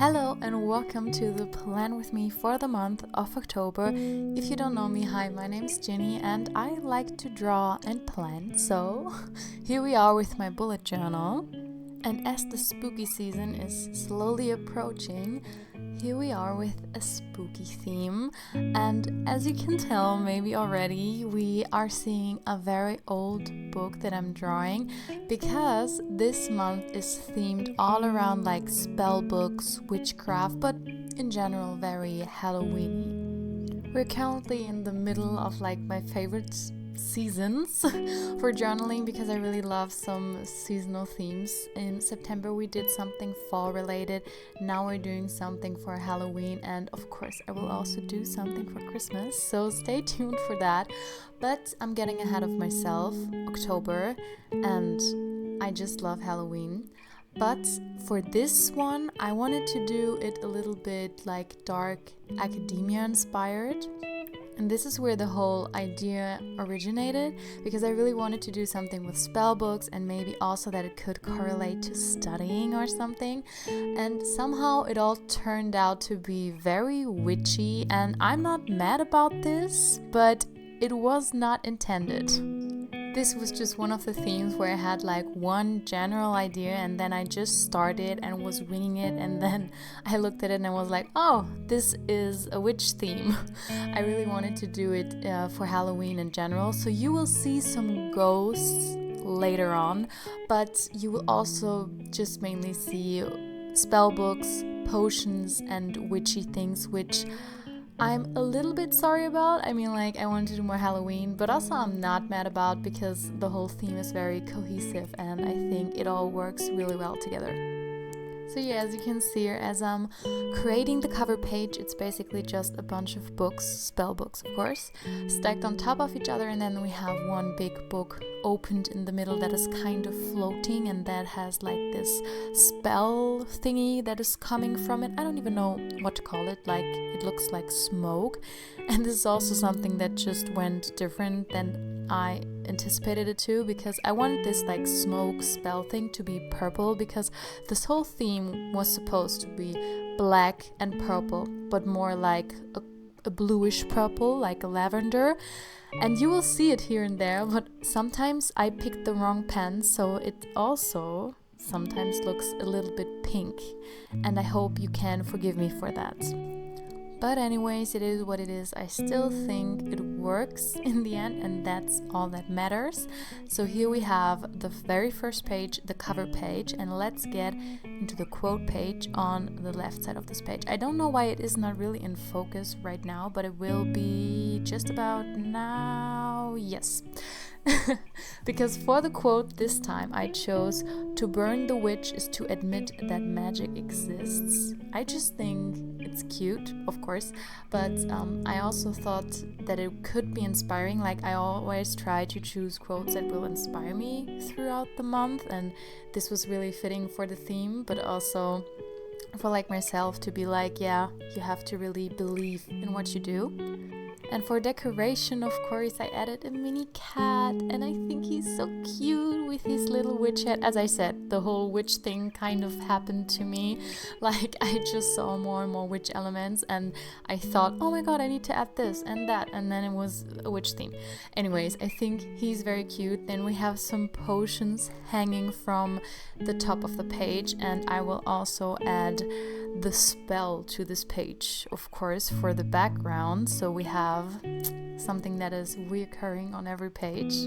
Hello and welcome to the plan with me for the month of October. If you don't know me, hi, my name is Ginny and I like to draw and plan. So here we are with my bullet journal. And as the spooky season is slowly approaching, here we are with a spooky theme. And as you can tell maybe already, we are seeing a very old book that I'm drawing because this month is themed all around like spell books, witchcraft, but in general very Halloweeny. We're currently in the middle of like my favorite seasons for journaling because I really love some seasonal themes. In September we did something fall related, now we're doing something for Halloween, and of course I will also do something for Christmas, so stay tuned for that. But I'm getting ahead of myself. October, and I just love Halloween. But for this one I wanted to do it a little bit like dark academia inspired. And this is where the whole idea originated, because I really wanted to do something with spell books and maybe also that it could correlate to studying or something. And somehow it all turned out to be very witchy, and I'm not mad about this, but it was not intended. This was just one of the themes where I had like one general idea and then I just started and was winging it, and then I looked at it and I was like, oh, this is a witch theme. I really wanted to do it for Halloween in general, so you will see some ghosts later on, but you will also just mainly see spell books, potions and witchy things, which I'm a little bit sorry about. I mean, like, I wanted to do more Halloween, but also I'm not mad about because the whole theme is very cohesive and I think it all works really well together. So yeah, as you can see here, as I'm creating the cover page, it's basically just a bunch of books, spell books of course, stacked on top of each other, and then we have one big book opened in the middle that is kind of floating and that has like this spell thingy that is coming from it. I don't even know what to call it, like it looks like smoke, and this is also something that just went different than I anticipated it to, because I wanted this like smoke spell thing to be purple, because this whole theme was supposed to be black and purple, but more like a bluish purple, like a lavender. And you will see it here and there, but sometimes I picked the wrong pen, so it also sometimes looks a little bit pink, and I hope you can forgive me for that. But anyways, it is what it is. I still think it works in the end, and that's all that matters. So here we have the very first page, the cover page, and let's get into the quote page on the left side of this page. I don't know why it is not really in focus right now, but it will be just about now. Yes. Because for the quote this time I chose, "To burn the witch is to admit that magic exists." I just think it's cute, of course, but I also thought that it could be inspiring. Like, I always try to choose quotes that will inspire me throughout the month, and this was really fitting for the theme, but also for like myself to be like, yeah, you have to really believe in what you do. And for decoration, of course, I added a mini cat, and I think he's so cute with his little witch hat. As I said, the whole witch thing kind of happened to me. Like, I just saw more and more witch elements, and I thought, oh my god, I need to add this and that, and then it was a witch theme. Anyways, I think he's very cute. Then we have some potions hanging from the top of the page, and I will also add the spell to this page, of course, for the background, so we have something that is reoccurring on every page.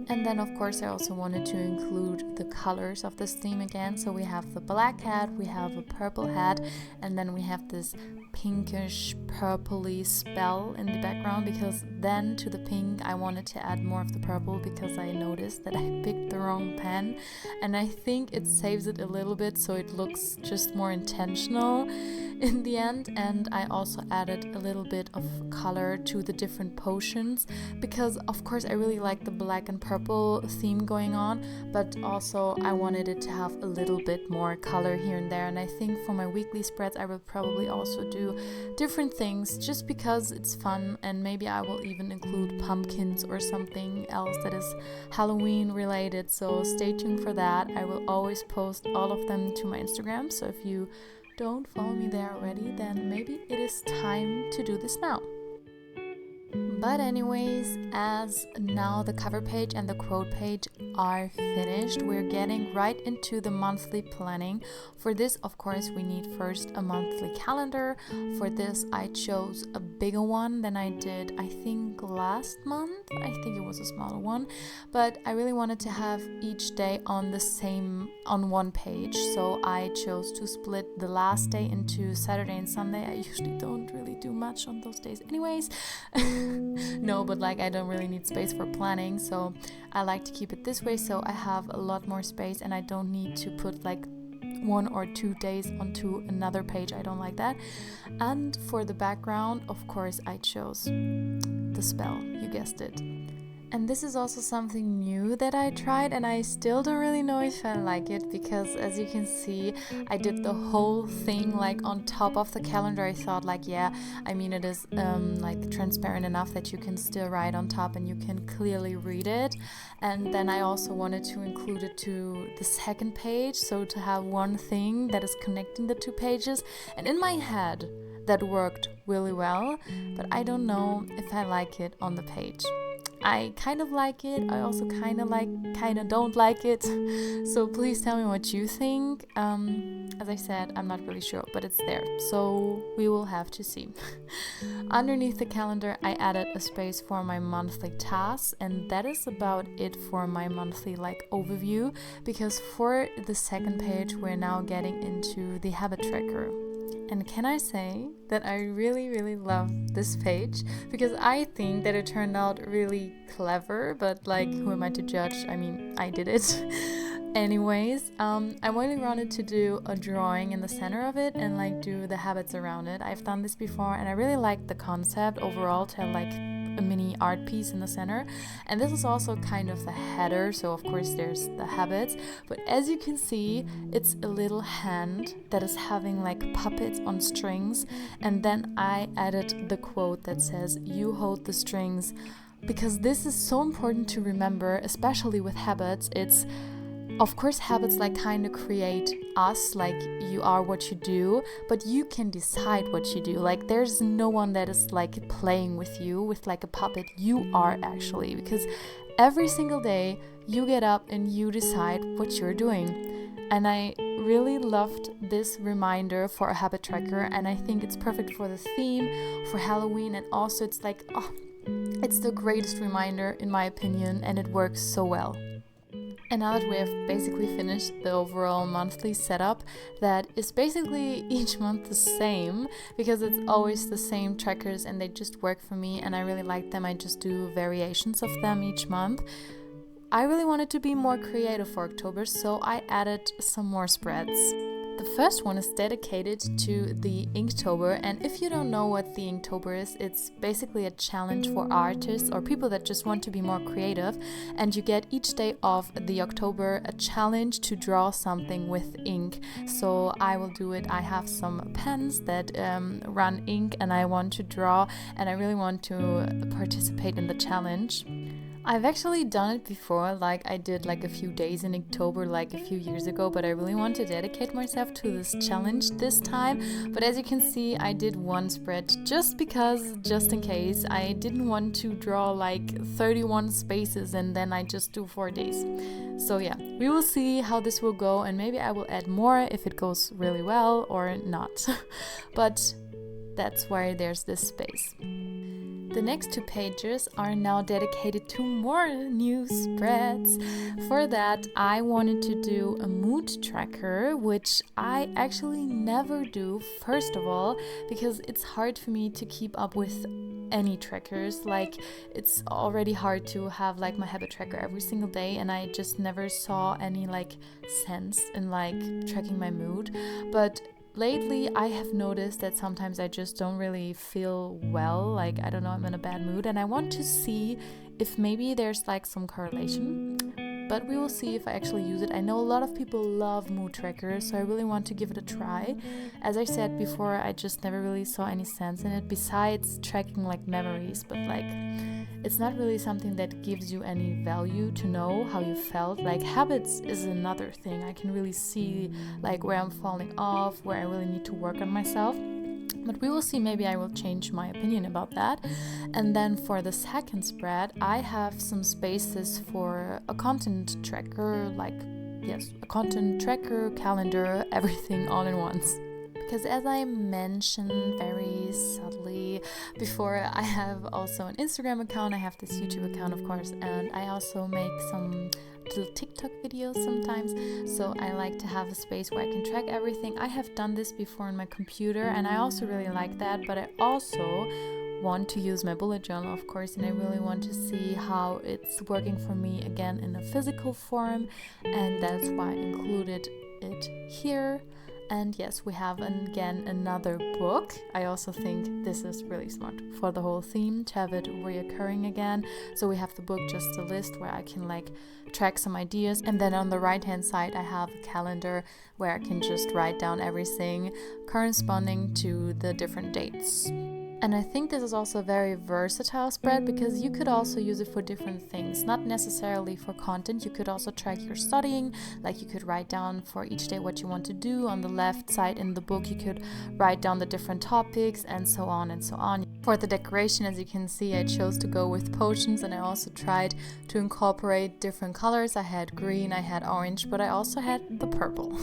And then of course I also wanted to include the colors of this theme again, so we have the black hat, we have a purple hat, and then we have this pinkish purpley spell in the background, because then to the pink I wanted to add more of the purple because I noticed that I picked the wrong pen, and I think it saves it a little bit so it looks just more intentional in the end. And I also added a little bit of color to the different potions, because of course I really like the black and purple theme going on, but also I wanted it to have a little bit more color here and there. And I think for my weekly spreads I will probably also do different things just because it's fun, and maybe I will even include pumpkins or something else that is Halloween related, so stay tuned for that. I will always post all of them to my Instagram, so if you don't follow me there already, then maybe it is time to do this now. But anyways, as now the cover page and the quote page are finished, we're getting right into the monthly planning. For this, of course, we need first a monthly calendar. For this, I chose a bigger one than I did, I think, last month. I think it was a smaller one, but I really wanted to have each day on one page. So I chose to split the last day into Saturday and Sunday. I usually don't really do much on those days anyways. No, but like I don't really need space for planning, so I like to keep it this way, so I have a lot more space and I don't need to put like 1 or 2 days onto another page. I don't like that. And for the background, of course, I chose the spell, you guessed it. And this is also something new that I tried, and I still don't really know if I like it, because as you can see, I did the whole thing like on top of the calendar. I thought like, yeah, I mean, it is like transparent enough that you can still write on top and you can clearly read it. And then I also wanted to include it to the second page, so to have one thing that is connecting the 2 pages. And in my head, that worked really well, but I don't know if I like it on the page. I kind of like it, I also kind of don't like it, so please tell me what you think. As I said, I'm not really sure, but it's there, so we will have to see. Underneath the calendar, I added a space for my monthly tasks, and that is about it for my monthly like overview, because for the second page, we're now getting into the habit tracker. And can I say that I really, really love this page, because I think that it turned out really clever, but like, who am I to judge? I mean, I did it. Anyways, I really wanted to do a drawing in the center of it and like do the habits around it. I've done this before and I really liked the concept overall to have like a mini art piece in the center. And this is also kind of the header, so of course there's the habits, but as you can see, it's a little hand that is having like puppets on strings, and then I added the quote that says, "You hold the strings," because this is so important to remember, especially with habits. It's of course, habits like kind of create us, like you are what you do, but you can decide what you do. Like there's no one that is like playing with you with like a puppet. You are actually, because every single day you get up and you decide what you're doing. And I really loved this reminder for a habit tracker, and I think it's perfect for the theme, for Halloween, and also it's like, oh, it's the greatest reminder in my opinion, and it works so well. And now that we have basically finished the overall monthly setup, that is basically each month the same, because it's always the same trackers and they just work for me and I really like them. I just do variations of them each month. I really wanted to be more creative for October, so I added some more spreads. The first one is dedicated to the Inktober, and if you don't know what the Inktober is, it's basically a challenge for artists or people that just want to be more creative, and you get each day of the October a challenge to draw something with ink. So I will do it. I have some pens that run ink and I want to draw, and I really want to participate in the challenge. I've actually done it before, like I did like a few days in October like a few years ago, but I really want to dedicate myself to this challenge this time. But as you can see, I did one spread just in case. I didn't want to draw like 31 spaces and then I just do 4 days. So yeah, we will see how this will go, and maybe I will add more if it goes really well or not. But that's why there's this space. The next 2 pages are now dedicated to more new spreads. For that, I wanted to do a mood tracker, which I actually never do, first of all, because it's hard for me to keep up with any trackers. Like, it's already hard to have like my habit tracker every single day, and I just never saw any like sense in like tracking my mood. But lately, I have noticed that sometimes I just don't really feel well, like I don't know, I'm in a bad mood, and I want to see if maybe there's like some correlation. but we will see if I actually use it. I know a lot of people love mood trackers, so I really want to give it a try. As I said before, I just never really saw any sense in it besides tracking like memories, but like it's not really something that gives you any value to know how you felt. Like habits is another thing. I can really see like where I'm falling off, where I really need to work on myself. But we will see, maybe I will change my opinion about that. And then for the second spread, I have some spaces for a content tracker, a content tracker, calendar, everything all in once. Because as I mentioned very subtly before, I have also an Instagram account, I have this YouTube account of course, and I also make some little TikTok videos sometimes, so I like to have a space where I can track everything. I have done this before on my computer and I also really like that, but I also want to use my bullet journal of course, and I really want to see how it's working for me again in a physical form, and that's why I included it here. And yes, we have again another book. I also think this is really smart for the whole theme to have it reoccurring again. So we have the book, just a list where I can like track some ideas, and then on the right hand side I have a calendar where I can just write down everything corresponding to the different dates. And I think this is also a very versatile spread because you could also use it for different things, not necessarily for content. You could also track your studying, like you could write down for each day what you want to do. On the left side in the book you could write down the different topics and so on and so on. For the decoration, as you can see, I chose to go with potions, and I also tried to incorporate different colors. I had green, I had orange, but I also had the purple.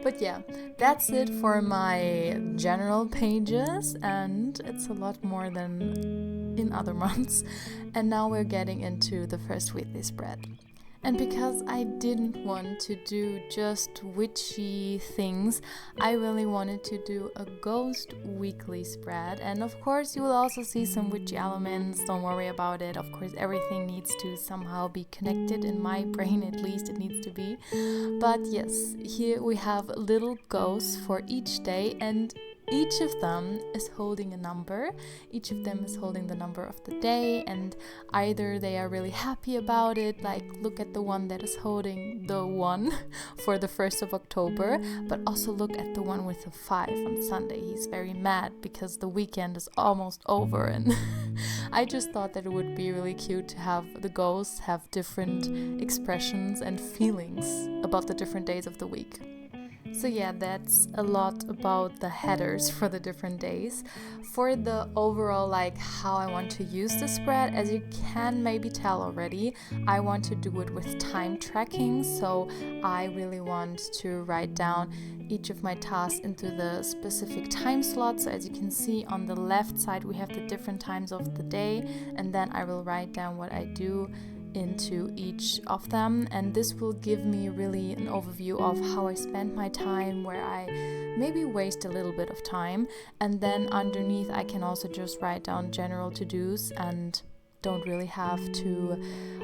But yeah, that's it for my general pages, and it's a lot more than in other months. And now we're getting into the first weekly spread. And because I didn't want to do just witchy things, I really wanted to do a ghost weekly spread. And of course you will also see some witchy elements, don't worry about it. Of course everything needs to somehow be connected, in my brain at least it needs to be. But yes, here we have little ghosts for each day, and each of them is holding a number. Each of them is holding the number of the day, and either they are really happy about it, like look at the one that is holding the 1 for the 1st of October, but also look at the one with the 5 on Sunday. He's very mad because the weekend is almost over, and I just thought that it would be really cute to have the ghosts have different expressions and feelings about the different days of the week. So yeah, that's a lot about the headers for the different days. For the overall, like how I want to use the spread, as you can maybe tell already, I want to do it with time tracking. So I really want to write down each of my tasks into the specific time slot. So as you can see on the left side, we have the different times of the day, and then I will write down what I do into each of them, and this will give me really an overview of how I spend my time, where I maybe waste a little bit of time, and then underneath I can also just write down general to-dos and don't really have to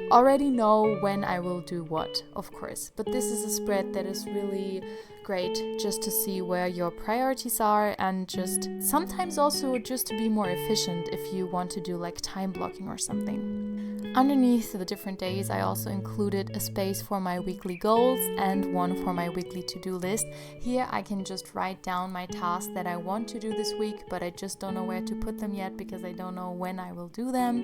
already know when I will do what, of course. But this is a spread that is really great just to see where your priorities are, and just sometimes also just to be more efficient if you want to do like time blocking or something. Underneath the different days, I also included a space for my weekly goals and one for my weekly to-do list. Here I can just write down my tasks that I want to do this week, but I just don't know where to put them yet because I don't know when I will do them.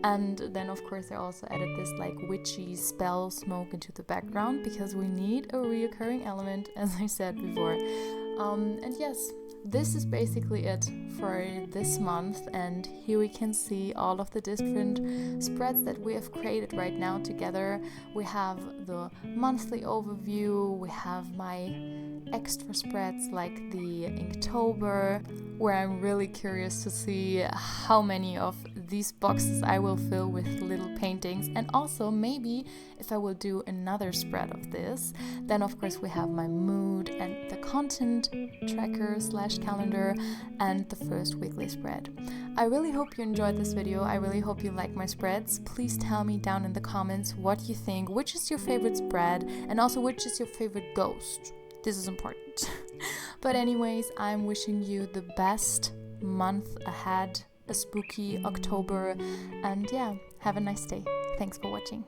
And then of course I also added this like witchy spell smoke into the background because we need a reoccurring element, as I said before. And yes, this is basically it for this month, and here we can see all of the different spreads that we have created right now together. We have the monthly overview, we have my extra spreads like the Inktober, where I'm really curious to see how many of these boxes I will fill with little paintings, and also maybe if I will do another spread of this. Then of course we have my mood and the content tracker / calendar and the first weekly spread. I really hope you enjoyed this video. I really hope you like my spreads. Please tell me down in the comments what you think, which is your favorite spread, and also which is your favorite ghost. This is important. But anyways, I'm wishing you the best month ahead, a spooky October, and yeah, have a nice day. Thanks for watching.